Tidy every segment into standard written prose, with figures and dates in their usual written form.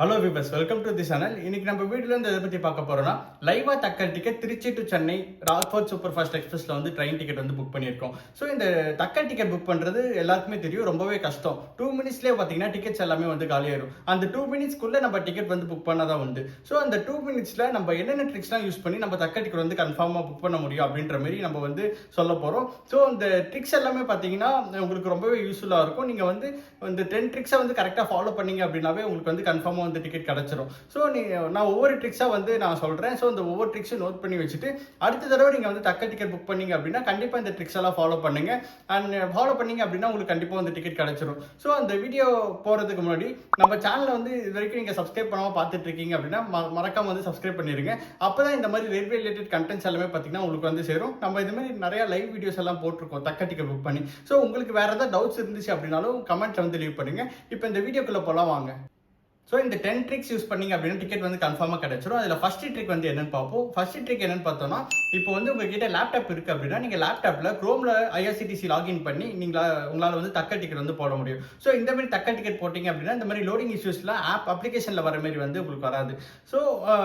Hello viewers, welcome to the channel. இன்னைக்கு நம்ம வீடியோல இருந்து எதை பத்தி பார்க்க போறோம்னா, லைவா Tatkal ticket Tiruchi to Chennai Rockfort super fast எக்ஸ்பிரஸ்ல வந்து ட்ரெயின் டிக்கெட் வந்து புக் பண்ணியிருக்கோம். ஸோ இந்த தக்கல் டிக்கெட் புக் பண்றது எல்லாருக்குமே தெரியும், ரொம்பவே கஷ்டம். 2 மினிட்ஸ்லேயே பார்த்தீங்கன்னா டிக்கெட்ஸ் எல்லாமே வந்து காலியாயிரும். அந்த 2 மினிட்ஸ்க்குள்ள நம்ம டிக்கெட் வந்து புக் பண்ணாதான் உண்டு. ஸோ அந்த 2 மினிட்ஸ்ல நம்ம என்னென்ன ட்ரிக்ஸ்லாம் யூஸ் பண்ணி நம்ம தக்கல் டிக்கெட் வந்து கன்ஃபார்மா புக் பண்ண முடியும் அப்படின்ற மாதிரி நம்ம வந்து சொல்ல போறோம். ஸோ அந்த ட்ரிக்ஸ் எல்லாமே பார்த்தீங்கன்னா உங்களுக்கு ரொம்பவே யூஸ்ஃபுல்லா இருக்கும். நீங்க வந்து இந்த 10 ட்ரிக்ஸை வந்து கரெக்டாக ஃபாலோ பண்ணீங்க அப்படின்னாவே உங்களுக்கு வந்து கன்ஃபார்மா வந்து டிக்கெட் கிடைச்சிரும். ஸோ நான் ஒவ்வொரு ட்ரிக்ஸாக வந்து நான் சொல்கிறேன். ஸோ இந்த ஒவ்வொரு ட்ரிக்ஸும் நோட் பண்ணி வச்சுட்டு அடுத்த தடவை நீங்கள் வந்து தக்க டிக்கெட் புக் பண்ணீங்க அப்படின்னா கண்டிப்பாக இந்த ட்ரிக்ஸ் எல்லாம் ஃபாலோ பண்ணுங்க. அண்ட் ஃபாலோ பண்ணீங்க அப்படின்னா உங்களுக்கு கண்டிப்பாக வந்து டிக்கெட் கிடைச்சிரும். ஸோ அந்த வீடியோ போகிறதுக்கு முன்னாடி நம்ம சேனலை வந்து இது வரைக்கும் நீங்கள் சப்ஸ்கிரைப் பண்ணாமல் பார்த்துட்டு இருக்கீங்க அப்படின்னா மறக்காம வந்து சப்ஸ்கிரைப் பண்ணிருங்க. அப்போ தான் இந்த மாதிரி ரயில்வே ரிலேட்டட் கண்டென்ட்ஸ் எல்லாமே பார்த்தீங்கன்னா உங்களுக்கு வந்து சேரும். நம்ம இது மாதிரி நிறைய லைவ் வீடியோஸ் எல்லாம் போட்டிருக்கோம் தக்க டிக்கெட் புக் பண்ணி. ஸோ உங்களுக்கு வேற ஏதாவது டவுட்ஸ் இருந்துச்சு அப்படின்னாலும் கமெண்ட்ல வந்து லீவ் பண்ணுங்க. இப்போ இந்த வீடியோக்குள்ள போலாம் வாங்க. ஸோ இந்த 10 ட்ரிக்ஸ் யூஸ் பண்ணீங்க அப்படின்னா டிக்கெட் வந்து கன்ஃபார்மாக கிடைச்சிரும். அதில் ஃபர்ஸ்ட் ட்ரிக் வந்து என்னன்னு பார்ப்போம். ஃபர்ஸ்ட் ட்ரிக் என்னன்னு பார்த்தோம்னா, இப்போ வந்து உங்ககிட்ட லேப்டாப் இருக்கு அப்படின்னா நீங்கள் லேப்டாப்பில் குரோமில் ஐஆர்சிடிசி லாகின் பண்ணி உங்களால் வந்து தக்க டிக்கெட் வந்து போட முடியும். ஸோ இந்த மாதிரி தக்க டிக்கெட் போட்டிங்க அப்படின்னா இந்த மாதிரி லோடிங் இஷ்யூஸ்லாம் அப்ளிகேஷனில் வர மாதிரி வந்து உங்களுக்கு வராது. So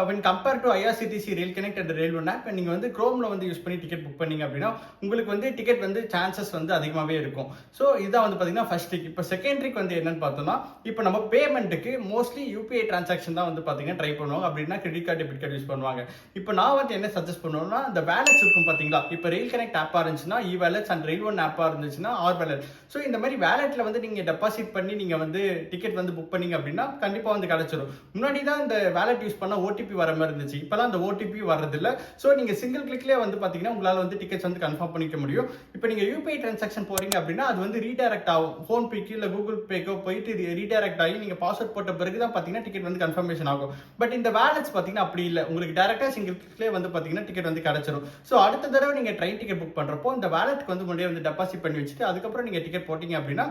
when compare to IRCTC rail connect and rail one app நீங்கள் வந்து குரோமில் வந்து யூஸ் பண்ணி டிக்கெட் புக் பண்ணீங்க அப்படின்னா உங்களுக்கு வந்து டிக்கெட் வந்து சான்சஸ் வந்து அதிகமாகவே இருக்கும். ஸோ இதான் வந்து பார்த்தீங்கன்னா ஃபர்ஸ்ட் ட்ரிக். இப்போ செகண்ட் ட்ரிக் வந்து என்னன்னு பார்த்தோம்னா, இப்போ நம்ம பேமெண்ட்டுக்கு யூபிஐ டிரான்சாக்ஷன் தான் வந்து பாத்தீங்கன்னா ட்ரை பண்ணுவாங்க. அப்படின்னா credit card debit card use பண்ணுவாங்க. இப்போ நான் வந்து என்ன சஜஸ்ட் பண்ணுவேன்னா, இந்த வேலட்ஸ் இருக்கும் பாத்தீங்களா, இப்போ ரயில் கனெக்ட் ஆப்பா இருந்துச்சுன்னா இ வேலட்ஸ் அண்ட் ரயில் ஒன் ஆப்பா இருந்துச்சுன்னா ஆர் வேலட். ஸோ இந்த மாதிரி வேலட்ல வந்து நீங்க டெபாசிட் பண்ணி நீங்க வந்து டிக்கெட் வந்து புக் பண்ணீங்க அப்படின்னா கண்டிப்பா வந்து கிடைச்சிடும். முன்னாடி தான் இந்த வேலட் யூஸ் பண்ணா ஓடிபி வர மாதிரி இருந்துச்சு. இப்பெல்லாம் அந்த ஓடிபி வர்றது இல்ல. ஸோ நீங்க சிங்கிள் கிளிக்லேயே வந்து பாத்தீங்கன்னா உங்களால வந்து டிக்கெட்ஸ் வந்து கன்ஃபார்ம் பண்ணிக்க முடியும். இப்போ நீங்க யூபிஐ டிரான்சாக்ஷன் போறீங்க அப்படின்னா அது வந்து ரீடைரக்ட் ஆகும். ஃபோன் பேக்கு இல்ல கூகுள் பேக்கோ போயிட்டு ரீடைரக்ட் ஆகி நீங்க பாஸ்வேர்ட் போட்ட பிறகு தான் பாத்தீங்கன்னா டிக்கெட் வந்து கன்ஃபர்மேஷன் ஆகும். பட் இந்த வேலட்ஸ் பாத்தீங்கன்னா அப்படி இல்ல. உங்களுக்கு டைரக்டா சிங்கிள் கிளிக்லயே வந்து பாத்தீங்கன்னா டிக்கெட் வந்து கிடைச்சிரும். சோ அடுத்த தடவை நீங்க ட்ரெயின் டிக்கெட் புக் பண்றப்போ இந்த வேலட்க்கு வந்து முன்னாடியே வந்து டெபாசிட் பண்ணி வச்சுட்டு அதுக்கப்புறம் நீங்க டிக்கெட் போட்டீங்க அப்படின்னா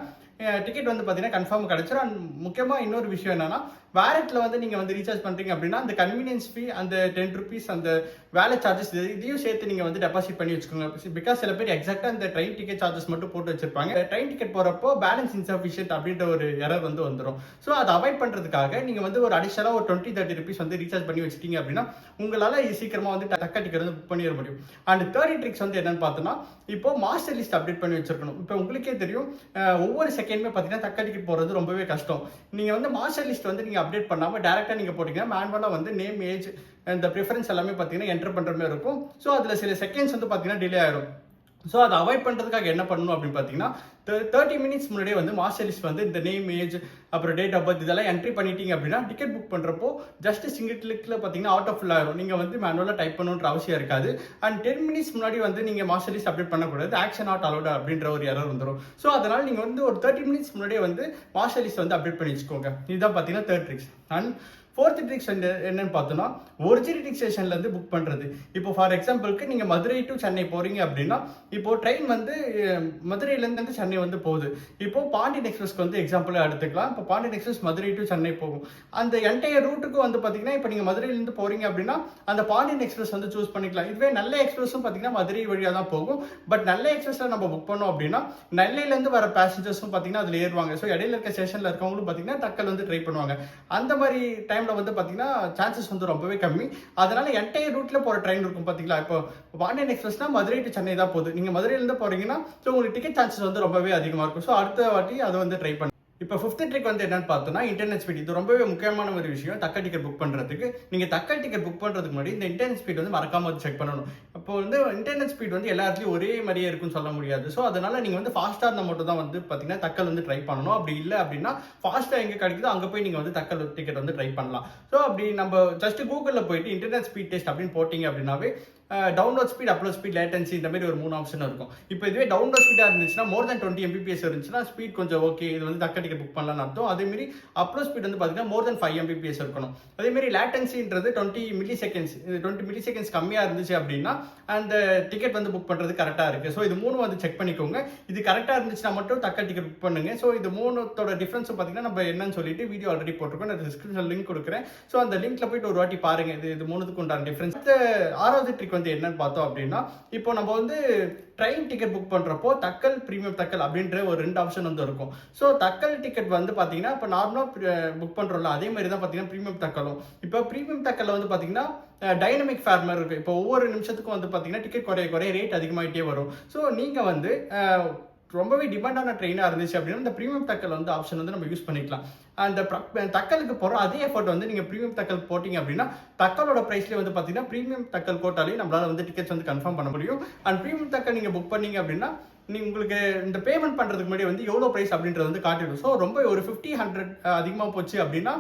டிக்கெட் வந்து பாத்தீங்கன்னா கன்ஃபார்ம் கிடைச்சிரும். அண்ட் முக்கியமா இன்னொரு விஷயம் என்னன்னா, வேலட்ல வந்து நீங்க வந்து ரீசார்ஜ் பண்றீங்க அப்படின்னா அந்த கன்வீனியன்ஸ் ஃபீ அந்த 10 rupees அந்த வேலட் சார்ஜஸ் இதையும் சேர்த்து நீங்க வந்து டெபாசிட் பண்ணி வச்சுக்கோங்க. பிகாஸ் சில பேர் எக்ஸாக்டா இந்த ட்ரெயின் டிக்கெட் சார்ஜஸ் மட்டும் போட்டு வச்சிருப்பாங்க. ட்ரெயின் டிக்கெட் போறப்போ பேலன்ஸ் இன்சஃபிஷியன்ட் அப்படின்ற ஒரு எரர் வந்து வந்துடும். ஸோ அதை அவாய்ட் பண்றதுக்காக நீங்க வந்து ஒரு அடிஷனலா ஒரு 20-30 rupees வந்து ரீசார்ஜ் பண்ணி வச்சிட்டீங்க அப்படின்னா உங்களால சீக்கிரமா வந்து தக்க டிக்கெட் வந்து புக் பண்ணிட முடியும். அண்ட் தேர்ட் ட்ரிக்ஸ் வந்து என்னன்னு பார்த்தோம்னா, இப்போ மாஸ்டர் லிஸ்ட் அப்டேட் பண்ணி வச்சிருக்கணும். இப்போ உங்களுக்கே தெரியும், ஒவ்வொரு செகண்டுமே பார்த்தீங்கன்னா தக்க டிக்கெட் போறது ரொம்பவே கஷ்டம். நீங்க வந்து மாஸ்டர் லிஸ்ட் வந்து நீங்க அப்டேட் பண்ணாம டைரக்டா நீங்க போட்டீங்கன்னா மேனுவலா வந்து நேம் ஏஜ் இந்த ப்ரிஃபரன்ஸ் எல்லாமே பார்த்தீங்கன்னா என்டர் பண்ற மாதிரி இருக்கும். ஸோ அதுல சில செகண்ட்ஸ் வந்து பார்த்தீங்கன்னா டிலே ஆயிடும். ஸோ அதை அவாய்ட் பண்ணுறதுக்காக என்ன பண்ணணும் அப்படின்னு பார்த்தீங்கன்னா, 30 minutes முன்னாடியே வந்து மாஸ்டர் லிஸ்ட் வந்து இந்த நேம் ஏஜ் அப்புறம் டேட் ஆஃப் பர்த் இதெல்லாம் என்ட்ரி பண்ணிட்டீங்க அப்படின்னா டிக்கெட் புக் பண்ணுறப்போ ஜஸ்ட் சிங்கிள் கிளிக்ல பார்த்தீங்கன்னா ஆட்டோ ஃபுல் ஆயிரும். நீங்கள் வந்து மேனுவலாக டைப் பண்ணணுன்ற அவசியம் இருக்காது. அண்ட் 10 minutes முன்னாடி வந்து நீங்கள் மாஸ்டர் லிஸ்ட் அப்டேட் பண்ணக்கூடாது. ஆக்ஷன் நாட் அலோட் அப்படின்ற ஒரு எரர் வந்துடும். ஸோ அதனால் நீங்கள் வந்து ஒரு 30 minutes முன்னாடியே வந்து மாஸ்டர் லிஸ்ட் வந்து அப்டேட் பண்ணி வச்சுக்கோங்க. இதுதான் பார்த்தீங்கன்னா third tricks. And fourth tricks என்னன்னு பார்த்தோம்னா, ஒரிஜினேட்டிங் ஸ்டேஷன்ல இருந்து புக் பண்றது. இப்போ ஃபார் எக்ஸாம்பிளுக்கு நீங்க மதுரை டு சென்னை போறீங்க அப்படின்னா, இப்போ ட்ரெயின் வந்து மதுரையில இருந்து சென்னை வந்து போகுது. இப்போ பாண்டியன் எக்ஸ்பிரஸ்க்கு வந்து எக்ஸாம்பிளா எடுத்துக்கலாம். இப்போ பாண்டியன் எக்ஸ்பிரஸ் மதுரை டு சென்னை போகும். அந்த என்டையர் ரூட்டுக்கு வந்து பாத்தீங்கன்னா, இப்போ நீங்க மதுரையில இருந்து போறீங்க அப்படின்னா அந்த பாண்டியன் எக்ஸ்பிரஸ் வந்து சூஸ் பண்ணிக்கலாம். இதுவே நல்ல எக்ஸ்பிரஸும் பாத்தீங்கன்னா மதுரை வழியா தான் போகும். பட் நல்ல எக்ஸ்பிரஸ்ல நம்ம புக் பண்ணோம் அப்படின்னா நெல்லையில இருந்து வர பேசஞ்சர்ஸும் பாத்தீங்கன்னா அதுல ஏறுவாங்க. ஸோ இடையில இருக்க ஸ்டேஷன்ல இருக்கவங்களும் பாத்தீங்கன்னா தக்கல் வந்து ட்ரை பண்ணுவாங்க. அந்த மாதிரி டைம்ல வந்து பாத்தீங்கன்னா சான்சஸ் வந்து ரொம்பவே கம்மி. அதனால என்டையர் ரூட்ல போற ட்ரெயின் இருக்கும் பாத்தீங்களா, இப்போ பாண்டியன் எக்ஸ்பிரஸ்னா மதுரை டு சென்னை தான் போகுது. நீங்க மதுரையில இருந்து போறீங்கன்னா உங்களுக்கு டிக்கெட் சான்சஸ் வந்து ரொம்பவே அதிகமா இருக்கும். ஸோ அடுத்த வாட்டி அதை வந்து ட்ரை பண்ணுங்க. இப்போ ஃபிஃப்த் ட்ரிக் வந்து என்னன்னு பார்த்தோம்னா, இன்டர்நெட் ஸ்பீட். இது ரொம்பவே முக்கியமான ஒரு விஷயம் தக்க டிக்கெட் புக் பண்றதுக்கு. நீங்க தக்க டிக்கெட் புக் பண்றதுக்கு முன்னாடி இந்த இன்டர்நெட் ஸ்பீட் வந்து மறக்காம வந்து செக் பண்ணணும். இப்போ வந்து இன்டர்நெட் ஸ்பீட் வந்து எல்லா இடத்துலயும் ஒரே மாதிரியே இருக்குன்னு சொல்ல முடியாது. ஸோ அதனால நீங்க வந்து ஃபாஸ்டா இருந்தா மட்டும் தான் வந்து பாத்தீங்கன்னா தக்கல் வந்து ட்ரை பண்ணணும். அப்படி இல்லை அப்படின்னா ஃபாஸ்டா எங்க கிடைக்குதோ அங்க போய் நீங்க வந்து தக்கல் டிக்கெட் வந்து ட்ரை பண்ணலாம். ஸோ அப்படி நம்ம ஜஸ்ட் கூகுள்ல போயிட்டு இன்டர்நெட் ஸ்பீட் டெஸ்ட் அப்படின்னு போட்டீங்க அப்படின்னாவே download speed, upload speed, latency இந்த மாதிரி ஒரு 3 ஆப்ஷன் இருக்கும். இப்போ இதுவே டவுன்லோட் ஸ்பீடா இருந்துச்சுன்னா மோர் தென் 20 Mbps இருந்துச்சுன்னா ஸ்பீட் கொஞ்சம் ஓகே, இது வந்து தக்க டிக்கெட் புக் பண்ணலாம்னு அர்த்தம். அதே மாதிரி அப்லோட் ஸ்பீட் வந்து பாத்தீங்கன்னா மோர் தென் 5 Mbps இருக்கணும். அதே மாதிரி லேட்டன்சின்றது 20 milliseconds. இது 20 milliseconds கம்மியா இருந்துச்சு அப்படின்னா அந்த டிக்கெட் வந்து புக் பண்றது கரெக்டா இருக்கு. ஸோ இது 3 வந்து செக் பண்ணிக்கோங்க. இது கரெக்டா இருந்துச்சுன்னா மட்டும் தக்க டிக்கெட் புக் பண்ணுங்க. ஸோ இது 3தோட டிஃபரன்ஸ் பாத்தீங்கன்னா நம்ம என்னன்னு சொல்லிட்டு வீடியோ ஆல்ரெடி போட்டிருக்கோம். நான் டிஸ்கிரிப்ஷன் லிங்க் கொடுக்குறேன். ஸோ அந்த லிங்க்ல போயிட்டு ஒரு வாட்டி பாருங்க. இது 3த்துக்கு உண்டான டிஃபரன்ஸ். ஆறாவது ட்ரிக் வந்து என்னன்னு பார்த்தோம் அப்படின்னா, இப்போ நம்ம வந்து ட்ரெயின் டிக்கெட் புக் பண்றப்போ தக்கல், பிரீமியம் தக்கல் அப்படின்ற ஒரு 2 ஆப்ஷன் வந்து இருக்கும். ஸோ தக்கல் டிக்கெட் வந்து பார்த்தீங்கன்னா, இப்போ நார்மலா புக் பண்றோம்ல, அதே மாரி தான் பார்த்தீங்கன்னா பிரீமியம் தக்கலும். இப்போ பிரீமியம் தக்கல்ல வந்து பார்த்தீங்கன்னா, டைனமிக் ஃபேர் மாரி இருக்கு. இப்போ ஒவ்வொரு நிமிஷத்துக்கும் வந்து பார்த்தீங்கன்னா, டிக்கெட் குறைய குறைய ரேட் அதிகமாயிட்டே வரும். ஸோ நீங்க வந்து ரொம்பவே டிமாண்டான ட்ரெயினா இருந்துச்சு அப்படின்னா, இந்த பிரீமியம் தக்கல் வந்து ஆப்ஷன் வந்து நம்ம யூஸ் பண்ணிக்கலாம். அந்த தக்கலுக்கு போற அதே எஃபோர்ட் வந்து நீங்க பிரீமியம் தக்கல் போட்டீங்க அப்படின்னா, தக்கலோட பிரைஸ்லயே வந்து பார்த்தீங்கன்னா, பிரீமியம் தக்கல் போட்டாலே நம்மளால வந்து டிக்கெட்ஸ் வந்து கன்ஃபார்ம் பண்ண முடியும். அண்ட் பிரீமியம் தக்கல் நீங்க புக் பண்ணீங்க அப்படின்னா, உங்களுக்கு இந்த பேமெண்ட் பண்றதுக்கு முன்னாடி வந்து எவ்வளோ பிரைஸ் அப்படின்றது வந்து காட்டிடும். ஸோ ரொம்ப ஒரு 50, 100 அதிகமா போச்சு அப்படின்னா,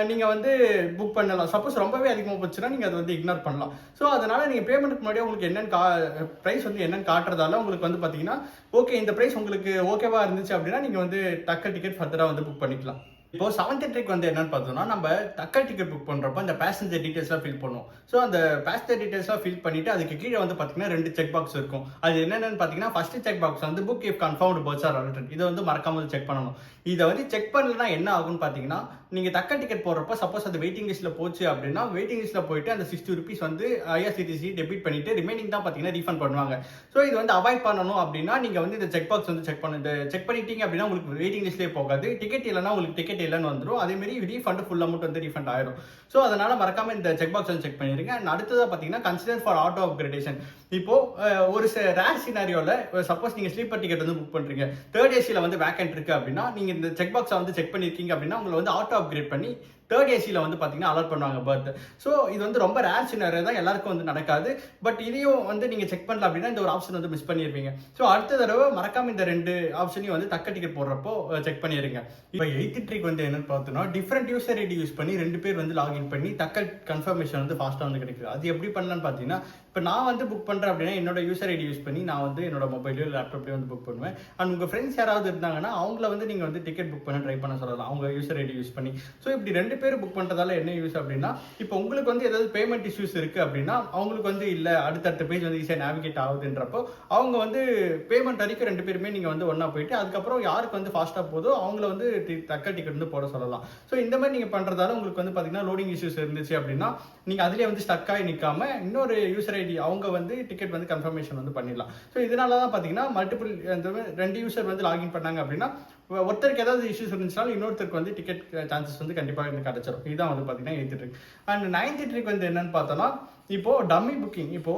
நீங்க வந்து புக் பண்ணலாம். சப்போஸ் ரொம்பவே அதிகமா போச்சுன்னா, நீங்க அத வந்து இக்னோர் பண்ணலாம். ஸோ அதனால நீங்க பேமெண்ட்க்கு முன்னாடியே உங்களுக்கு என்னன்னு பிரைஸ் வந்து என்னன்னு காட்டுறதால உங்களுக்கு வந்து பார்த்தீங்கன்னா, ஓகே இந்த பிரைஸ் உங்களுக்கு ஓகேவா இருந்துச்சு அப்படின்னா, நீங்க வந்து தக்க டிக்கெட் ஃபர்தரா வந்து புக் பண்ணிக்கலாம். இப்போ 7த் ட்ரிக் வந்து என்னன்னு பார்த்தோம்னா, நம்ம தக்கல் டிக்கெட் புக் பண்றப்போ அந்த பேசஞ்சர் டீடைல்ஸ்லாம் ஃபில் பண்ணுவோம். ஸோ அந்த பேசஞ்சர் டீடைல்ஸ்லாம் ஃபில் பண்ணிட்டு அதுக்கு கீழ வந்து பார்த்தீங்கன்னா 2 செக் பாக்ஸ் இருக்கும். அது என்னென்னன்னு பார்த்தீங்கன்னா, ஃபர்ஸ்ட் செக் பாக்ஸ் வந்து book if confirmed berths are allotted. இத வந்து மறக்காம வந்து செக் பண்ணணும். இத வந்து செக் பண்ணலனா என்ன ஆகும்னு பார்த்தீங்கன்னா, நீங்க தக்கல் டிக்கெட் போடுறப்போ சப்போஸ் அது வெயிட்டிங் லிஸ்ட்ல போச்சு அப்படின்னா, வெயிட்டிங் லிஸ்ட்ல போயிட்டு அந்த ₹60 வந்து ஐஆர்சிடிசி டெபிட் பண்ணிட்டு ரிமைனிங் தான் பார்த்தீங்கன்னா ரீஃபண்ட் பண்ணுவாங்க. ஸோ இது வந்து அவாய்ட் பண்ணணும் அப்படின்னா, நீங்க வந்து இந்த செக் பாக்ஸ் வந்து செக் பண்ணணும். இந்த செக் பண்ணிட்டீங்க அப்படின்னா உங்களுக்கு வெயிட்டிங் லிஸ்ட்லயே போகாது. டிக்கெட் இல்லன்னா உங்களுக்கு டிக்கெட் இல்லன்னு வந்துரும். அதே மாரி ரீஃபண்ட் ஃபுல் அமௌண்ட் வந்து ரீஃபண்ட் ஆயிரும். ஸோ அதனால மறக்காம இந்த செக் பாக்ஸ் வந்து செக் பண்ணிருங்க. அண்ட் அடுத்ததா பார்த்தீங்கன்னா, கன்சிடர் ஃபார் ஆட்டோ அப்கிரேடேஷன். இப்போ ஒரு ரேர் சினாரியோல சப்போஸ் நீங்க ஸ்லீப்பர் டிக்கெட் வந்து புக் பண்றீங்க. 3rd ஏசில வந்து வேக்கன்ட் இருக்கு அப்படின்னா, நீங்க இந்த செக் பாக்ஸ வந்து செக் பண்ணிருக்கீங்க அப்படின்னா, உங்களை வந்து ஆட்டோ அப்கிரேட் பண்ணி 3rd ஏசில வந்து பார்த்தீங்கன்னா அலாட் பண்ணுவாங்க பெர்த். ஸோ இது வந்து ரொம்ப ரேர் சினாரியோ தான், எல்லாருக்கும் வந்து நடக்காது. பட் இதையும் வந்து நீங்க செக் பண்ணல அப்படின்னா இந்த ஒரு ஆப்ஷன் வந்து மிஸ் பண்ணிருவீங்க. ஸோ அடுத்த தடவை மறக்காம இந்த 2 ஆப்ஷனையும் வந்து தக்க டிக்கெட் போடுறப்போ செக் பண்ணிருங்க. இப்போ 8th ட்ரிக் வந்து என்னன்னு பார்த்தோம்னா, டிஃபரெண்ட் யூசர் ஐடி யூஸ் பண்ணி 2 பேர் வந்து லாகின் பண்ணி தக்க கன்ஃபர்மேஷன் வந்து ஃபாஸ்ட்டாக வந்து கிடைக்குது. அது எப்படி பண்ணலாம்னு பார்த்தீங்கன்னா, இப்போ நான் வந்து புக் பண்றேன் அப்படின்னா என்னோட யூசர் ஐடி யூஸ் பண்ணி நான் வந்து என்னோட மொபைலையோ லேப்டாப்லையோ வந்து புக் பண்ணுவேன். அண்ட் உங்க ஃப்ரெண்ட்ஸ் யாராவது இருந்தாங்கன்னா அவங்கள வந்து நீங்க வந்து டிக்கெட் புக் பண்ண ட்ரை பண்ண சொல்லலாம், அவங்க யூசர் ஐடி யூஸ் பண்ணி. ஸோ இப்படி 2 பேர் புக் பண்றதால என்ன யூஸ் அப்படின்னா, இப்போ உங்களுக்கு வந்து ஏதாவது பேமெண்ட் இஷ்யூஸ் இருக்கு அப்படின்னா, அவங்களுக்கு வந்து இல்ல அடுத்தடுத்த பேஜ் வந்து ஈஸியா நேவிகேட் ஆகுதுன்றப்போ அவங்க வந்து பேமெண்ட் வரைக்கும் 2 பேருமே நீங்க வந்து ஒண்ணா போயிட்டு அதுக்கப்புறம் யாருக்கு வந்து ஃபாஸ்டா போதோ அவங்கள வந்து தக்க டிக்கெட் வந்து போட சொல்லலாம். ஸோ இந்த மாதிரி நீங்க பண்றதால உங்களுக்கு வந்து பாத்தீங்கன்னா லோடிங் இஷ்யூஸ் இருந்துச்சு அப்படின்னா, நீங்க அதுலயே வந்து ஸ்டக் ஆகி நிக்காம இன்னொரு யூசர் ஐடி அவங்க வந்து டிக்கெட் வந்து கன்ஃபர்மேஷன் வந்து பண்ணிடலாம். ஸோ இதனால தான் பாத்தீங்கன்னா மல்டிபிள் 2 யூசர் வந்து லாகின் பண்ணாங்க அப்படின்னா, ஒருத்தருக்கு ஏதாவது இஷ்யூஸ் இருந்துச்சுனாலும் இன்னொருத்தருக்கு வந்து டிக்கெட் சான்சஸ் வந்து கண்டிப்பாக வந்து கிடைச்சிடும். இதுதான் வந்து பார்த்தீங்கன்னா 8th trick. And 9th trick வந்து என்னன்னு பார்த்தோம்னா, இப்போ டம்மி புக்கிங். இப்போ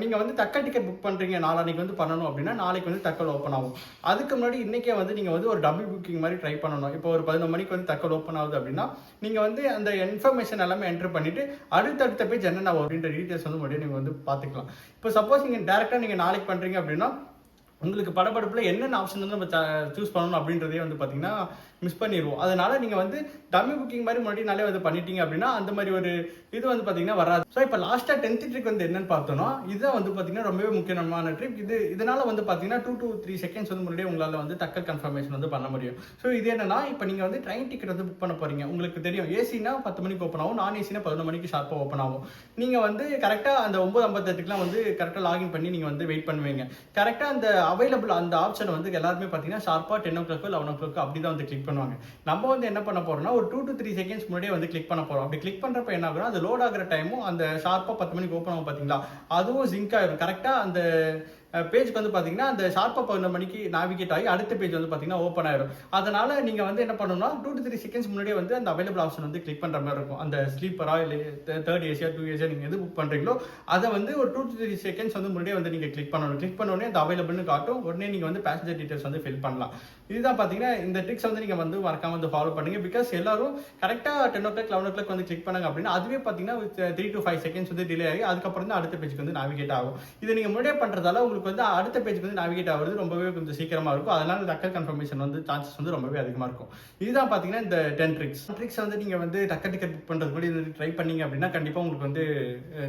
நீங்க வந்து தக்கல் டிக்கெட் புக் பண்றீங்க, நாளான்னைக்கு வந்து பண்ணணும் அப்படின்னா, நாளைக்கு வந்து தக்கல் ஓப்பன் ஆகும். அதுக்கு முன்னாடி இன்னைக்கே வந்து நீங்க வந்து ஒரு டம்மி புக்கிங் மாதிரி ட்ரை பண்ணணும். இப்போ ஒரு 11 மணிக்கு வந்து தக்கல் ஓப்பன் ஆகுது அப்படின்னா, நீங்க வந்து அந்த இன்ஃபர்மேஷன் எல்லாமே என்டர் பண்ணிட்டு அடுத்தடுத்த பேஜ் என்னென்ன வரும் அப்படின்ற டீடைல்ஸ் வந்து முன்னாடியே நீங்க வந்து பார்த்துக்கலாம். இப்போ சப்போஸ் நீங்க டேரக்டா நீங்க நாளைக்கு பண்றீங்க அப்படின்னா, உங்களுக்கு படபடப்புல என்னென்ன ஆப்ஷன் வந்து நம்ம சூஸ் பண்ணணும் அப்படின்றதே வந்து பார்த்தீங்கன்னா மிஸ் பண்ணிடுவோம். அதனால நீங்க வந்து டம்மி புக்கிங் மாதிரி முன்னாடி நாளே வந்து பண்ணிட்டீங்க அப்படின்னா அந்த மாதிரி ஒரு இது வந்து பார்த்தீங்கன்னா வராது. ஸோ இப்போ லாஸ்ட்டாக 10th ட்ரிக் வந்து என்னன்னு பார்த்தோம்னா, இதுதான் வந்து பார்த்தீங்கன்னா ரொம்பவே முக்கியமான ட்ரிக். இதனால வந்து பார்த்தீங்கன்னா 2 to 3 செகண்ட்ஸ் வந்து முன்னாடியே உங்களால் வந்து தக்கல் கன்ஃபர்மேஷன் வந்து பண்ண முடியும். ஸோ இது என்னன்னா, இப்போ நீங்க வந்து ட்ரெயின் டிக்கெட் வந்து புக் பண்ண போறீங்க. உங்களுக்கு தெரியும் ஏசினா 10 மணிக்கு ஓப்பன் ஆகும், நான் ஏசினா 11 மணிக்கு ஷார்ப்பாக ஓப்பன் ஆகும். நீங்க வந்து கரெக்டாக அந்த 9:58க்குலாம் வந்து கரெக்டாக லாகின் பண்ணி நீங்க வந்து வெயிட் பண்ணுவீங்க. கரெக்டாக அந்த அவைலபிள் அந்த ஆப்ஷன் வந்து எல்லாருமே பார்த்தீங்கன்னா ஷார்ப்பா 10 o'clock 11 o'clock அப்படி தான் வந்து கிளிக் பண்ணுவாங்க. நம்ம வந்து என்ன பண்ண போறோம்னா, ஒரு 2 to 3 செகண்ட்ஸ் முன்னாடியே வந்து கிளிக் பண்ண போறோம். அப்படி கிளிக் பண்றப்ப என்ன ஆகும்னா, அது லோட் ஆகுற டைமும் அந்த ஷார்ப்பா 10 மணிக்கு ஓப்பன் ஆகும் பாத்தீங்களா, அதுவும் சிங்க் ஆயிடும். கரெக்டா அந்த பேஜ்க்கு வந்து பாத்தீங்கன்னா அந்த ஷார்ப்பா 11 மணிக்கு நேவிகேட் ஆகி அடுத்த பேஜ் வந்து பாத்தீங்கன்னா ஓப்பன் ஆயிடும். அதனால நீங்க வந்து என்ன பண்ணணும்னா 2 to 3 செகண்ட்ஸ் முன்னாடியே வந்து அந்த அவைலபிள் ஆப்ஷன் வந்து கிளிக் பண்ற மாதிரி இருக்கும். அந்த ஸ்லீப்பரா இல்ல 3rd ஏசியா 2 ஏசியா நீங்க எது புக் பண்றீங்களோ அதை வந்து ஒரு 2 to 3 செகண்ட்ஸ் வந்து முன்னாடியே வந்து நீங்க கிளிக் பண்ணணும். கிளிக் பண்ண உடனே அந்த அவைலபிள்னு காட்டும். உடனே நீங்க வந்து பேசஞ்சர் டீடைல்ஸ் வந்து ஃபில் பண்ணலாம். இதுதான் பாத்தீங்கன்னா இந்த ட்ரிக்ஸ் வந்து நீங்க வந்து மறக்காம வந்து ஃபாலோ பண்ணுங்க. பிகாஸ் எல்லாரும் கரெக்டா 10 o'clock 11 o'clock வந்து கிளிக் பண்ணாங்க அப்படின்னா அதுவே பாத்தீங்கன்னா 3 to 5 செகண்ட்ஸ் வந்து டிலே ஆகி அதுக்கப்புறம் தான் அடுத்த பேஜ்க்கு வந்து நேவிகேட் ஆகும். இது நீங்க முன்னாடியே பண்றதால உங்களுக்கு வந்து அடுத்த பேஜ் வந்து நேவிகேட் ஆகுறது ரொம்பவே கொஞ்சம் சீக்கிரமா இருக்கும். அதனால டக்கல் கன்ஃபர்மேஷன் வந்து சான்சஸ் வந்து ரொம்பவே அதிகமா இருக்கும். இதுதான் பாத்தீங்கன்னா இந்த 10 ட்ரிக்ஸ் வந்து நீங்க வந்து டக்கல் டிக்கெட் புக் பண்றது கூட இது ட்ரை பண்ணீங்க அப்படின்னா கண்டிப்பா உங்களுக்கு வந்து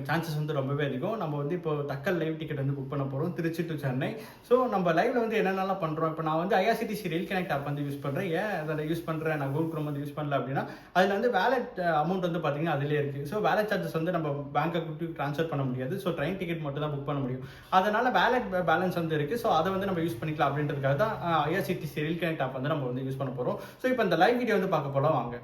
சான்சஸ் வந்து ரொம்பவே அதிகம். நம்ம வந்து இப்போ தக்கல் லைவ் டிக்கெட் வந்து புக் பண்ண போறோம் திருச்சி டு சென்னை. ஸோ நம்ம லைவ்ல வந்து என்னென்னலாம் பண்றோம், இப்போ நான் வந்து ஐஆர்சிடிசி ரெயில் கனெக்ட் ஆப் வந்து யூஸ் பண்றேன். ஏன் அதை யூஸ் பண்றேன், நான் கூகுள் குரோம் வந்து யூஸ் பண்ணல அப்படின்னா, அதுல வந்து வேலட் அமௌண்ட் வந்து பாத்தீங்கன்னா அதுலயே இருக்கு. ஸோ வேலட் சார்ஜஸ் வந்து நம்ம பேங்க் அக்கௌண்ட்டுக்கு ட்ரான்ஸ்ஃபர் பண்ண முடியாது. ஸோ ட்ரெயின் டிக்கெட் மட்டும் தான் புக் பண்ண முடியும். அதனால வேலட் பேலன்ஸ் வந்து இருக்கு. ஸோ அதை வந்து நம்ம யூஸ் பண்ணிக்கலாம் அப்படின்றதுக்காக தான் ஐஆர்சிடிசி ரெயில் கனெக்ட் ஆப் வந்து நம்ம வந்து யூஸ் பண்ண போறோம். ஸோ இப்போ இந்த லைவ் வீடியோ வந்து பார்க்க போலாம் வாங்க.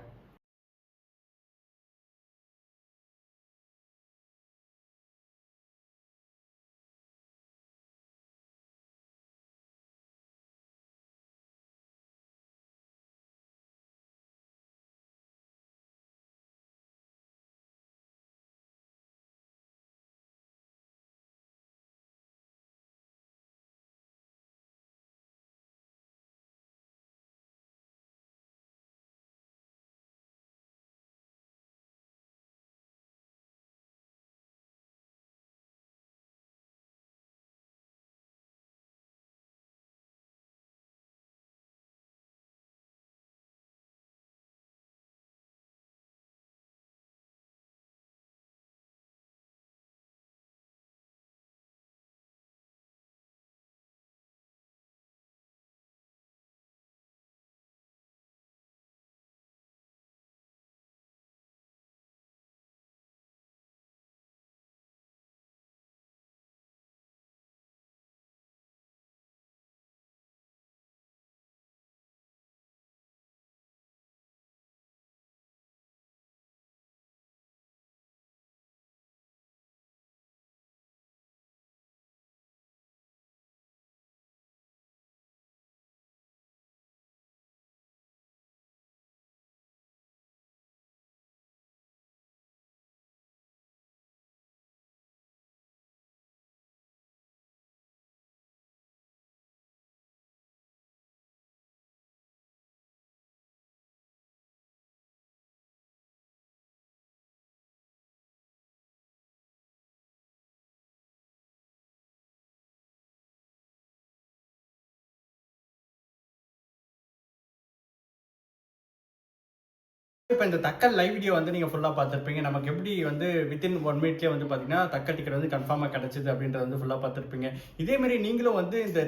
இப்போ இந்த தக்கல் லைவ் வீடியோ வந்து நீங்கள் ஃபுல்லாக பார்த்துருப்பீங்க. நமக்கு எப்படி வந்து வித்தின் 1 மினிட்லேயே வந்து பார்த்தீங்கன்னா தக்கல் டிக்கெட் வந்து கன்ஃபார்மாக கிடச்சிது அப்படின்றத வந்து ஃபுல்லாக பார்த்துருப்பீங்க. இதேமாரி நீங்களும் வந்து இந்த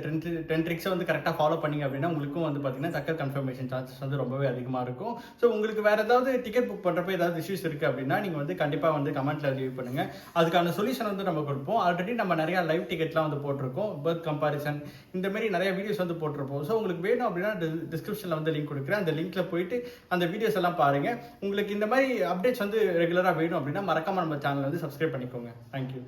10 ட்ரிக்ஸை வந்து கரெக்டாக ஃபாலோ பண்ணீங்க அப்படின்னா உங்களுக்கும் வந்து பார்த்தீங்கன்னா தக்கல் கன்ஃபர்மேஷன் சான்சஸ் வந்து ரொம்பவே அதிகமாக இருக்கும். ஸோ உங்களுக்கு வேறு ஏதாவது டிக்கெட் புக் பண்ணுறப்ப ஏதாவது இஷ்யூஸ் இருக்குது அப்படின்னா நீங்கள் வந்து கண்டிப்பாக வந்து கமெண்ட்டில் ரிவ்யூ பண்ணுங்கள். அதுக்கான சொல்யூஷன் வந்து நம்ம கொடுப்போம். ஆல்ரெடி நம்ம நிறையா லைவ் டிக்கெட்லாம் வந்து போட்டிருக்கோம். பர்த் கம்பாரிசன் இந்த மாதிரி நிறைய வீடியோஸ் வந்து போட்டிருப்போம். ஸோ உங்களுக்கு வேணும் அப்படின்னா டிஸ்கிரிப்ஷனில் வந்து லிங்க் கொடுக்குறேன். அந்த லிங்க்ல போயிட்டு அந்த வீடியோஸ் எல்லாம் பாருங்க. உங்களுக்கு இந்த மாதிரி அப்டேட்ஸ் வந்து ரெகுலராக வேணும் அப்படின்னா மறக்காம நம்ம சேனல் வந்து சப்ஸ்கிரைப் பண்ணிக்கோங்க. தேங்க்யூ.